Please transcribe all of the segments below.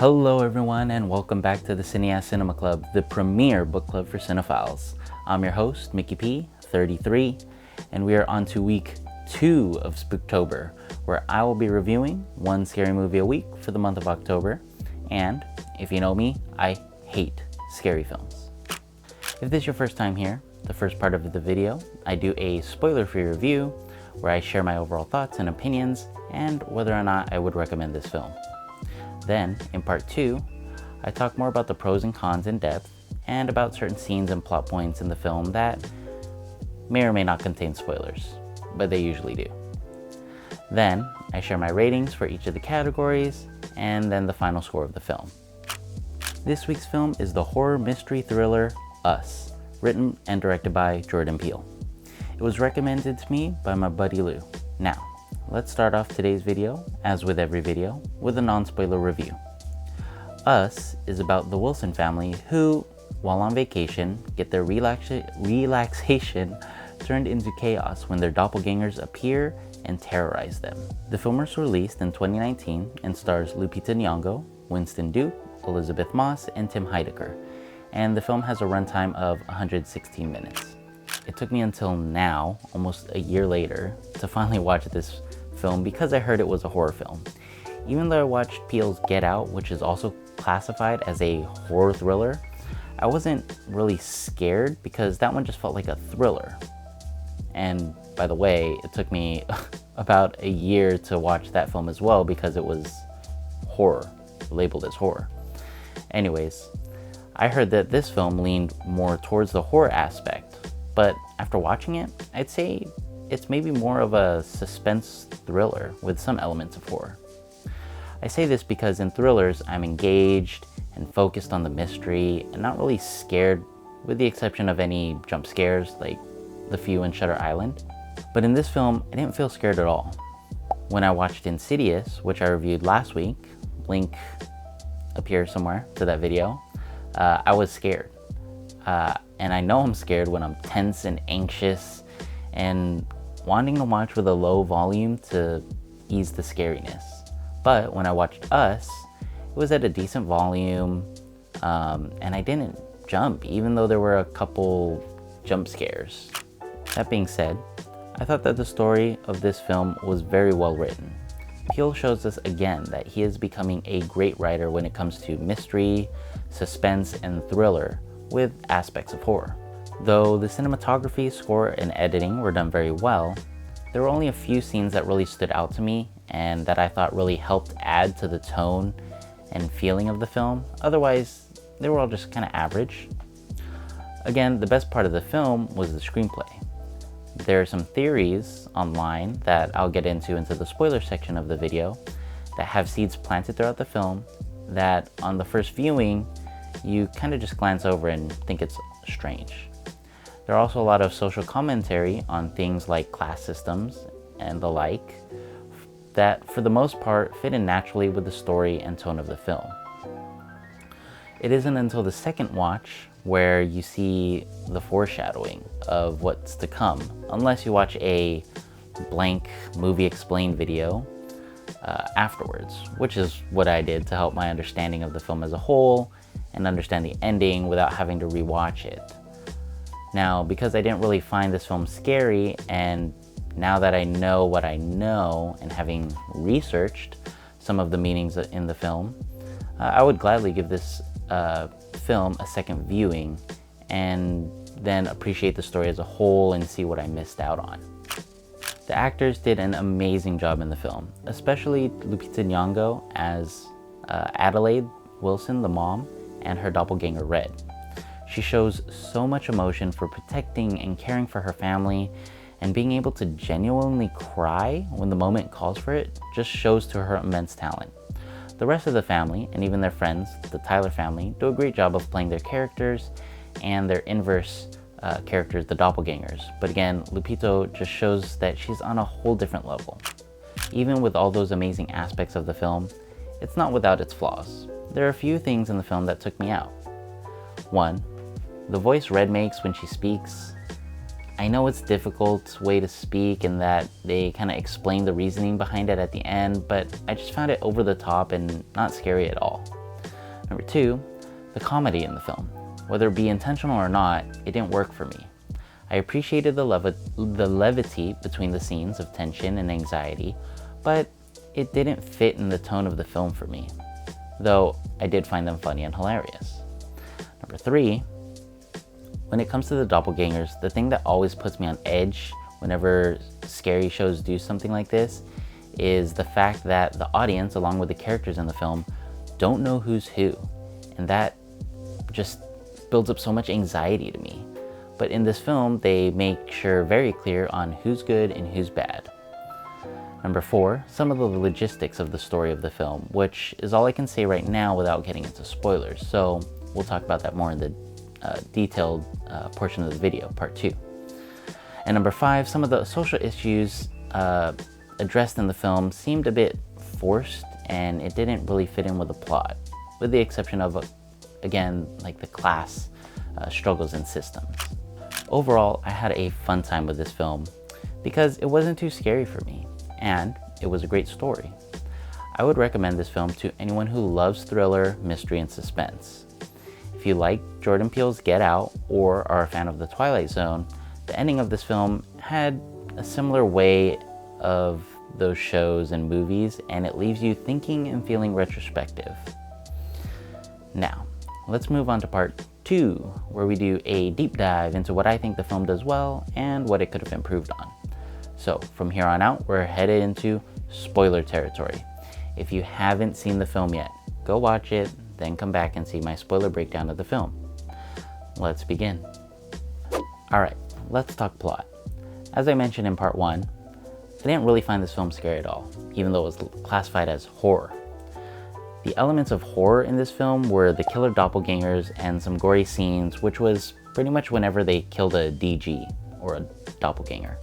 Hello everyone and welcome back to the Cinéaste Cinema Club, the premier book club for cinephiles. I'm your host, Mickey P, 33, and we are on to week 2 of Spooktober, where I will be reviewing one scary movie a week for the month of October. And if you know me, I hate scary films. If this is your first time here, the first part of the video, I do a spoiler-free review where I share my overall thoughts and opinions and whether or not I would recommend this film. Then, in part 2, I talk more about the pros and cons in depth and about certain scenes and plot points in the film that may or may not contain spoilers, but they usually do. Then, I share my ratings for each of the categories and then the final score of the film. This week's film is the horror mystery thriller Us, written and directed by Jordan Peele. It was recommended to me by my buddy Lou. Now, let's start off today's video, as with every video, with a non-spoiler review. Us is about the Wilson family who, while on vacation, get their relaxation turned into chaos when their doppelgangers appear and terrorize them. The film was released in 2019 and stars Lupita Nyong'O, Winston Duke, Elizabeth Moss, and Tim Heidecker, and the film has a runtime of 116 minutes. It took me until now, almost a year later, to finally watch this film because I heard it was a horror film. Even though I watched Peele's Get Out, which is also classified as a horror thriller, I wasn't really scared because that one just felt like a thriller. And by the way, it took me about a year to watch that film as well because it was horror, labeled as horror. Anyways, I heard that this film leaned more towards the horror aspect, but after watching it, I'd say it's maybe more of a suspense thriller with some elements of horror. I say this because in thrillers, I'm engaged and focused on the mystery and not really scared, with the exception of any jump scares like the few in Shutter Island. But in this film, I didn't feel scared at all. When I watched Insidious, which I reviewed last week, link appears somewhere to that video, I was scared. And I know I'm scared when I'm tense and anxious and wanting to watch with a low volume to ease the scariness. But when I watched Us, it was at a decent volume, and I didn't jump, even though there were a couple jump scares. That being said, I thought that the story of this film was very well written. Peele shows us again that he is becoming a great writer when it comes to mystery, suspense, and thriller with aspects of horror. Though the cinematography, score, and editing were done very well, there were only a few scenes that really stood out to me and that I thought really helped add to the tone and feeling of the film. Otherwise, they were all just kind of average. Again, the best part of the film was the screenplay. There are some theories online that I'll get into the spoiler section of the video that have seeds planted throughout the film that on the first viewing, you kind of just glance over and think it's strange. There are also a lot of social commentary on things like class systems and the like that, for the most part, fit in naturally with the story and tone of the film. It isn't until the second watch where you see the foreshadowing of what's to come, unless you watch a blank movie explained video afterwards, which is what I did to help my understanding of the film as a whole and understand the ending without having to rewatch it. Now, because I didn't really find this film scary, and now that I know what I know and having researched some of the meanings in the film, I would gladly give this film a second viewing and then appreciate the story as a whole and see what I missed out on. The actors did an amazing job in the film, especially Lupita Nyong'O as Adelaide Wilson, the mom, and her doppelganger Red. She shows so much emotion for protecting and caring for her family, and being able to genuinely cry when the moment calls for it just shows to her immense talent. The rest of the family, and even their friends, the Tyler family, do a great job of playing their characters and their inverse characters, the doppelgangers. But again, Lupita just shows that she's on a whole different level. Even with all those amazing aspects of the film, it's not without its flaws. There are a few things in the film that took me out. One, the voice Red makes when she speaks. I know it's a difficult way to speak and that they kind of explain the reasoning behind it at the end, but I just found it over the top and not scary at all. Number 2, the comedy in the film. Whether it be intentional or not, it didn't work for me. I appreciated the levity between the scenes of tension and anxiety, but it didn't fit in the tone of the film for me, though I did find them funny and hilarious. Number 3, when it comes to the doppelgangers, the thing that always puts me on edge whenever scary shows do something like this is the fact that the audience, along with the characters in the film, don't know who's who, and that just builds up so much anxiety to me. But in this film, they make sure very clear on who's good and who's bad. Number 4, some of the logistics of the story of the film, which is all I can say right now without getting into spoilers, so we'll talk about that more in the detailed portion of the video, part 2. And number 5, some of the social issues addressed in the film seemed a bit forced, and it didn't really fit in with the plot, with the exception of, again, like the class struggles and systems. Overall, I had a fun time with this film because it wasn't too scary for me, and it was a great story. I would recommend this film to anyone who loves thriller, mystery, and suspense. If you like Jordan Peele's Get Out or are a fan of The Twilight Zone, the ending of this film had a similar way of those shows and movies, and it leaves you thinking and feeling retrospective. Now, let's move on to part 2, where we do a deep dive into what I think the film does well and what it could have improved on. So from here on out, we're headed into spoiler territory. If you haven't seen the film yet, go watch it, then come back and see my spoiler breakdown of the film. Let's begin. Alright, let's talk plot. As I mentioned in part 1, I didn't really find this film scary at all, even though it was classified as horror. The elements of horror in this film were the killer doppelgangers and some gory scenes, which was pretty much whenever they killed a DG, or a doppelganger.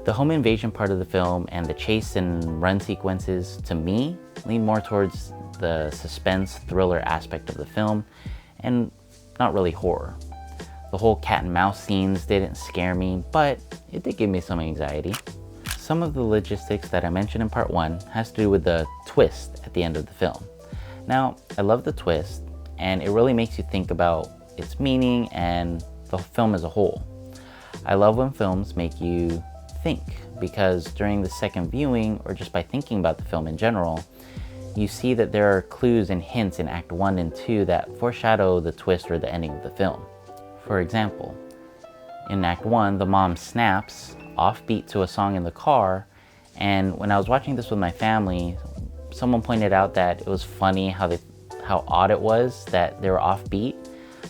The home invasion part of the film and the chase and run sequences, to me, lean more towards the suspense thriller aspect of the film, and not really horror. The whole cat and mouse scenes didn't scare me, but it did give me some anxiety. Some of the logistics that I mentioned in part 1 has to do with the twist at the end of the film. Now, I love the twist, and it really makes you think about its meaning and the film as a whole. I love when films make you think, because during the second viewing, or just by thinking about the film in general, you see that there are clues and hints in Act 1 and 2 that foreshadow the twist or the ending of the film. For example, in Act 1, the mom snaps offbeat to a song in the car, and when I was watching this with my family, someone pointed out that it was funny how odd it was that they were offbeat,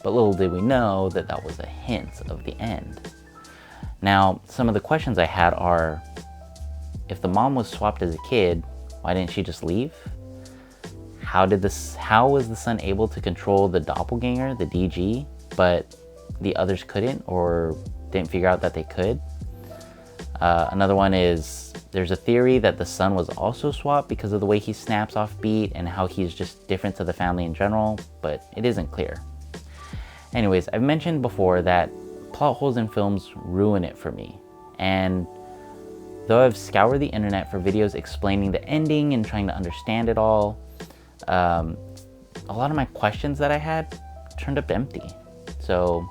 but little did we know that that was a hint of the end. Now, some of the questions I had are, if the mom was swapped as a kid, why didn't she just leave? How was the son able to control the doppelganger, the DG, but the others couldn't, or didn't figure out that they could? Another one is, there's a theory that the son was also swapped because of the way he snaps off beat and how he's just different to the family in general, but it isn't clear. Anyways, I've mentioned before that plot holes in films ruin it for me, and though I've scoured the internet for videos explaining the ending and trying to understand it all, a lot of my questions that I had turned up empty, so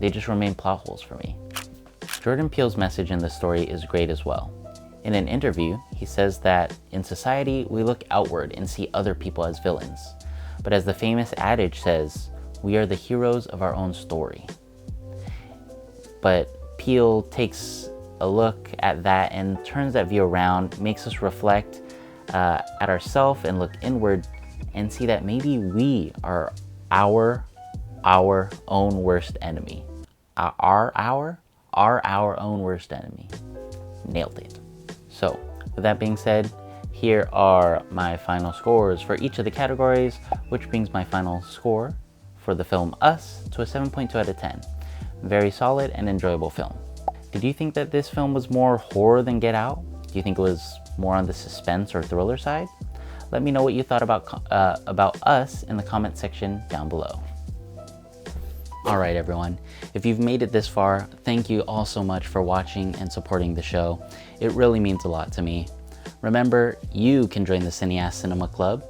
they just remain plot holes for me. Jordan Peele's message in this story is great as well. In an interview, he says that in society, we look outward and see other people as villains. But as the famous adage says, we are the heroes of our own story. But Peele takes a look at that and turns that view around, makes us reflect at ourselves and look inward and see that maybe we are our own worst enemy. Our own worst enemy. Nailed it. So, with that being said, here are my final scores for each of the categories, which brings my final score for the film Us to a 7.2 out of 10. Very solid and enjoyable film. Did you think that this film was more horror than Get Out? Do you think it was more on the suspense or thriller side? Let me know what you thought about Us in the comment section down below. Alright everyone, if you've made it this far, thank you all so much for watching and supporting the show. It really means a lot to me. Remember, you can join the Cinéaste Cinema Club.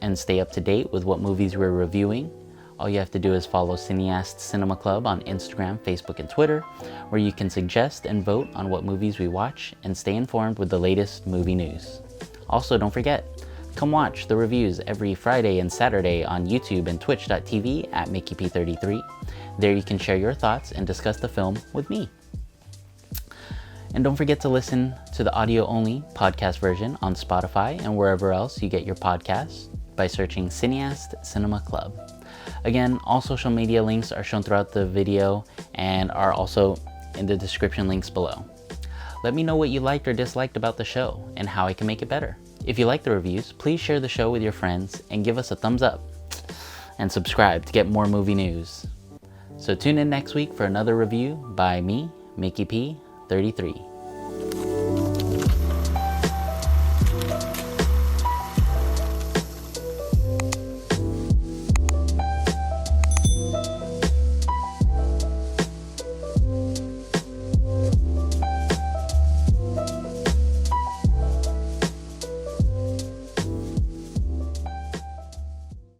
and stay up to date with what movies we're reviewing, all you have to do is follow Cinéaste Cinema Club on Instagram, Facebook, and Twitter, where you can suggest and vote on what movies we watch and stay informed with the latest movie news. Also, don't forget, come watch the reviews every Friday and Saturday on YouTube and twitch.tv at MickeyP33. There you can share your thoughts and discuss the film with me. And don't forget to listen to the audio-only podcast version on Spotify and wherever else you get your podcasts by searching Cinéaste Cinema Club. Again, all social media links are shown throughout the video and are also in the description links below. Let me know what you liked or disliked about the show and how I can make it better. If you like the reviews, please share the show with your friends and give us a thumbs up. And subscribe to get more movie news. So tune in next week for another review by me, Mickey P. 33.